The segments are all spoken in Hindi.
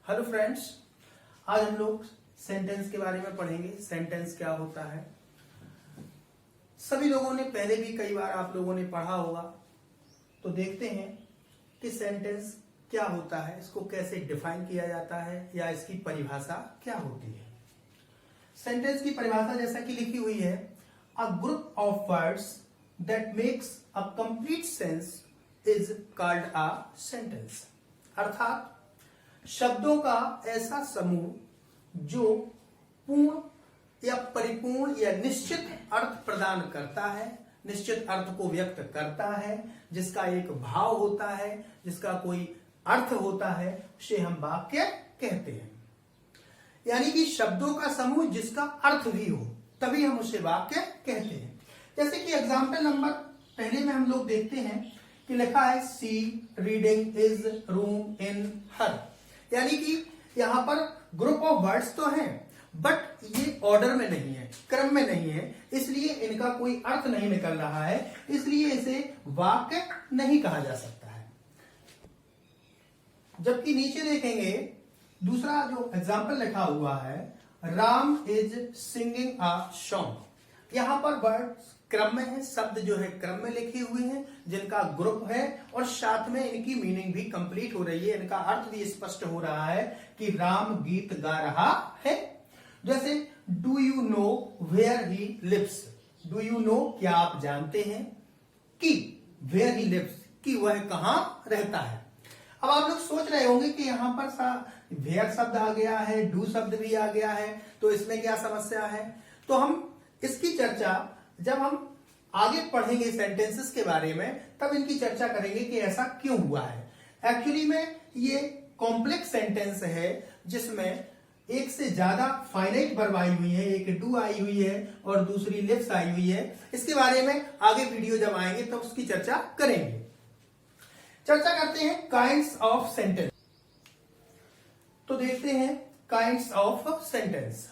हेलो फ्रेंड्स, आज हम लोग सेंटेंस के बारे में पढ़ेंगे। सेंटेंस क्या होता है। सभी लोगों ने पहले भी कई बार आप लोगों ने पढ़ा होगा, तो देखते हैं कि सेंटेंस क्या होता है, इसको कैसे डिफाइन किया जाता है या इसकी परिभाषा क्या होती है। सेंटेंस की परिभाषा जैसा कि लिखी हुई है, a group of words that makes a complete sense is called a sentence. अर्थात शब्दों का ऐसा समूह जो पूर्ण या परिपूर्ण या निश्चित अर्थ प्रदान करता है, निश्चित अर्थ को व्यक्त करता है, जिसका एक भाव होता है, जिसका कोई अर्थ होता है, उसे हम वाक्य कहते हैं। यानी कि शब्दों का समूह जिसका अर्थ भी हो, तभी हम उसे वाक्य कहते हैं। जैसे कि एग्जाम्पल नंबर पहले में हम लोग देखते हैं कि लिखा है सी रीडिंग इज रूम इन हर। यानी कि यहां पर ग्रुप ऑफ वर्ड्स तो हैं, बट ये ऑर्डर में नहीं है, क्रम में नहीं है, इसलिए इनका कोई अर्थ नहीं निकल रहा है, इसलिए इसे वाक्य नहीं कहा जा सकता है। जबकि नीचे देखेंगे दूसरा जो एग्जाम्पल लिखा हुआ है, Ram is singing a song. यहां पर वर्ड्स क्रम में है, शब्द जो है क्रम में लिखे हुए हैं, जिनका ग्रुप है और साथ में इनकी मीनिंग भी कंप्लीट हो रही है, इनका अर्थ भी स्पष्ट हो रहा है कि राम गीत गा रहा है। जैसे do you know where he lives. Do you know, क्या आप जानते हैं कि वेयर ही लिव्स, कि वह कहां रहता है। अब आप लोग सोच रहे होंगे कि यहां पर वेयर शब्द आ गया है, डू शब्द भी आ गया है, तो इसमें क्या समस्या है। तो हम इसकी चर्चा जब हम आगे पढ़ेंगे सेंटेंसेस के बारे में, तब इनकी चर्चा करेंगे कि ऐसा क्यों हुआ है। एक्चुअली में ये कॉम्प्लेक्स सेंटेंस है, जिसमें एक से ज्यादा फाइनाइट वर्ब आई हुई है, एक डू आई हुई है और दूसरी लिव्स आई हुई है। इसके बारे में आगे वीडियो जब आएंगे तब उसकी चर्चा करेंगे। चर्चा करते हैं काइंड्स ऑफ सेंटेंस। तो देखते हैं काइंड्स ऑफ सेंटेंस।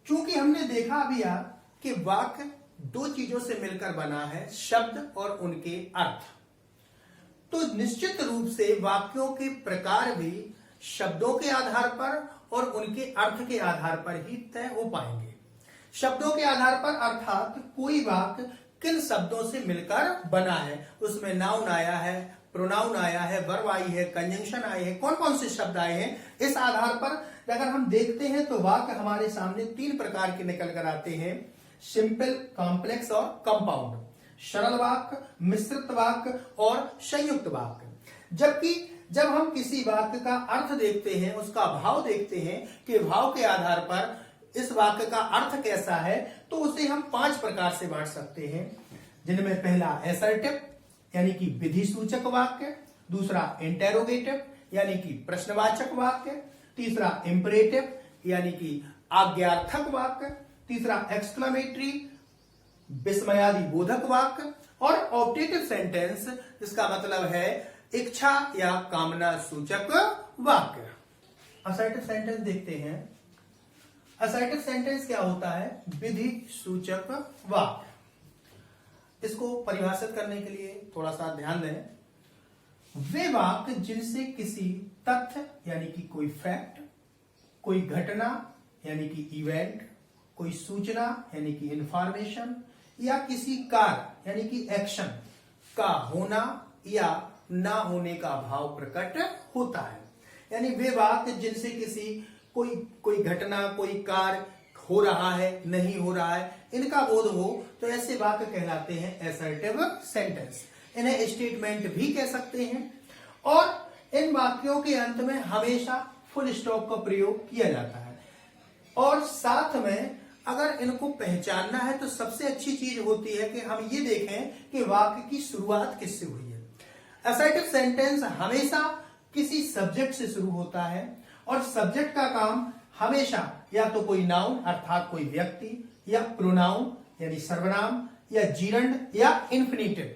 चूंकि हमने देखा अभी यार कि वाक्य दो चीजों से मिलकर बना है, शब्द और उनके अर्थ। तो निश्चित रूप से वाक्यों के प्रकार भी शब्दों के आधार पर और उनके अर्थ के आधार पर ही तय हो पाएंगे। शब्दों के आधार पर अर्थात कोई वाक्य किन शब्दों से मिलकर बना है, उसमें नाउन आया है, प्रोनाउन आया है, वर्ब आई है, कंजंक्शन आए हैं, कौन कौन से शब्द आए हैं, इस आधार पर अगर हम देखते हैं तो वाक्य हमारे सामने तीन प्रकार के निकल कर आते हैं, सिंपल, कॉम्प्लेक्स और कंपाउंड। सरल वाक्य, मिश्रित वाक्य और संयुक्त वाक्य। जबकि जब हम किसी वाक्य का अर्थ देखते हैं, उसका भाव देखते हैं कि भाव के आधार पर इस वाक्य का अर्थ कैसा है, तो उसे हम 5 प्रकार से बांट सकते हैं, जिनमें पहला असर्टिव यानी कि विधि सूचक वाक्य, दूसरा इंटेरोगेटिव यानी कि प्रश्नवाचक वाक्य, तीसरा इंपरेटिव यानी कि आज्ञार्थक वाक्य, तीसरा एक्सक्लेमेटरी विस्मयादि बोधक वाक्य और ऑप्टेटिव सेंटेंस, इसका मतलब है इच्छा या कामना सूचक वाक्य। असर्टिव सेंटेंस देखते हैं। असर्टिव सेंटेंस क्या होता है? विधि सूचक वाक्य। इसको परिभाषित करने के लिए थोड़ा सा ध्यान दें। वे वाक्य जिनसे किसी तथ्य यानी कि कोई फैक्ट, कोई घटना यानी कि इवेंट, कोई सूचना यानी कि इंफॉर्मेशन या किसी कार्य यानी कि एक्शन का होना या ना होने का भाव प्रकट होता है। यानी वे वाक्य जिनसे किसी कोई घटना, कोई कार्य हो रहा है, नहीं हो रहा है, इनका बोध हो, तो ऐसे वाक्य कहलाते हैं असर्टिव सेंटेंस। इन्हें स्टेटमेंट भी कह सकते हैं। और इन वाक्यों के अंत में हमेशा फुल स्टॉप का प्रयोग किया जाता है। और साथ में अगर इनको पहचानना है तो सबसे अच्छी चीज होती है कि हम ये देखें कि वाक्य की शुरुआत किससे हुई है। असर्टिव सेंटेंस हमेशा किसी सब्जेक्ट से शुरू होता है और सब्जेक्ट का काम हमेशा या तो कोई नाउन अर्थात कोई व्यक्ति, या प्रोनाउन यानी सर्वनाम, या जीरंड या इन्फिनिटिव।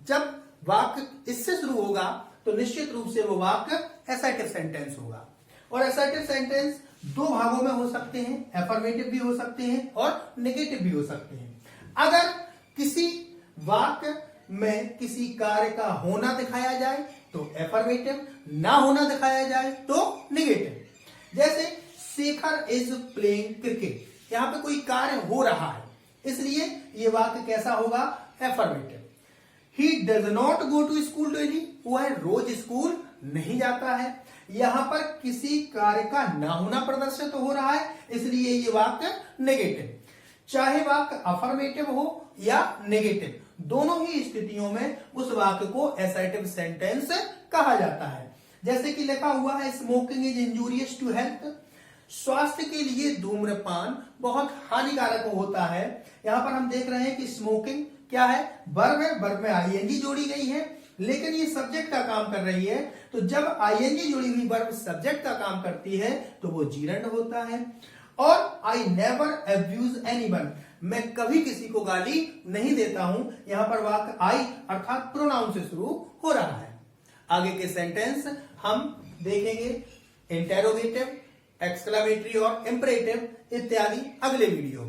जब वाक्य इससे शुरू होगा तो निश्चित रूप से वो वाक्य असर्टिव सेंटेंस होगा। और असर्टिव सेंटेंस दो भागों में हो सकते हैं, एफर्मेटिव भी हो सकते हैं और नेगेटिव भी हो सकते हैं। अगर किसी वाक्य में किसी कार्य का होना दिखाया जाए तो एफर्मेटिव, ना होना दिखाया जाए तो निगेटिव। जैसे शेखर इज प्लेइंग क्रिकेट, यहां पे कोई कार्य हो रहा है, इसलिए ये वाक्य कैसा होगा? Affirmative. He does not go to school daily, वह रोज स्कूल नहीं जाता है। यहां पर किसी कार्य का ना होना प्रदर्शित हो रहा है, इसलिए ये वाक्य नेगेटिव। चाहे वाक्य अफर्मेटिव हो या नेगेटिव, दोनों ही स्थितियों में उस वाक्य को असर्टिव सेंटेंस कहा जाता है। जैसे कि लिखा हुआ है smoking is injurious to health, स्वास्थ्य के लिए धूम्रपान बहुत हानिकारक होता है। यहां पर हम देख रहे हैं कि स्मोकिंग क्या है? वर्ब है, वर्ब में आईएनजी जोड़ी गई है, लेकिन ये सब्जेक्ट का काम कर रही है। तो जब आईएनजी जुड़ी हुई वर्ब सब्जेक्ट का काम करती है तो वो जीरंड होता है। और आई नेवर अब्यूज एनीवन, मैं कभी किसी को गाली नहीं देता हूं। यहां पर वाक्य आई अर्थात प्रोनाउन से शुरू हो रहा है। आगे के सेंटेंस हम देखेंगे इंटेरोगेटिव, एक्सक्लेमेटरी और इंपरेटिव इत्यादि अगले वीडियो में।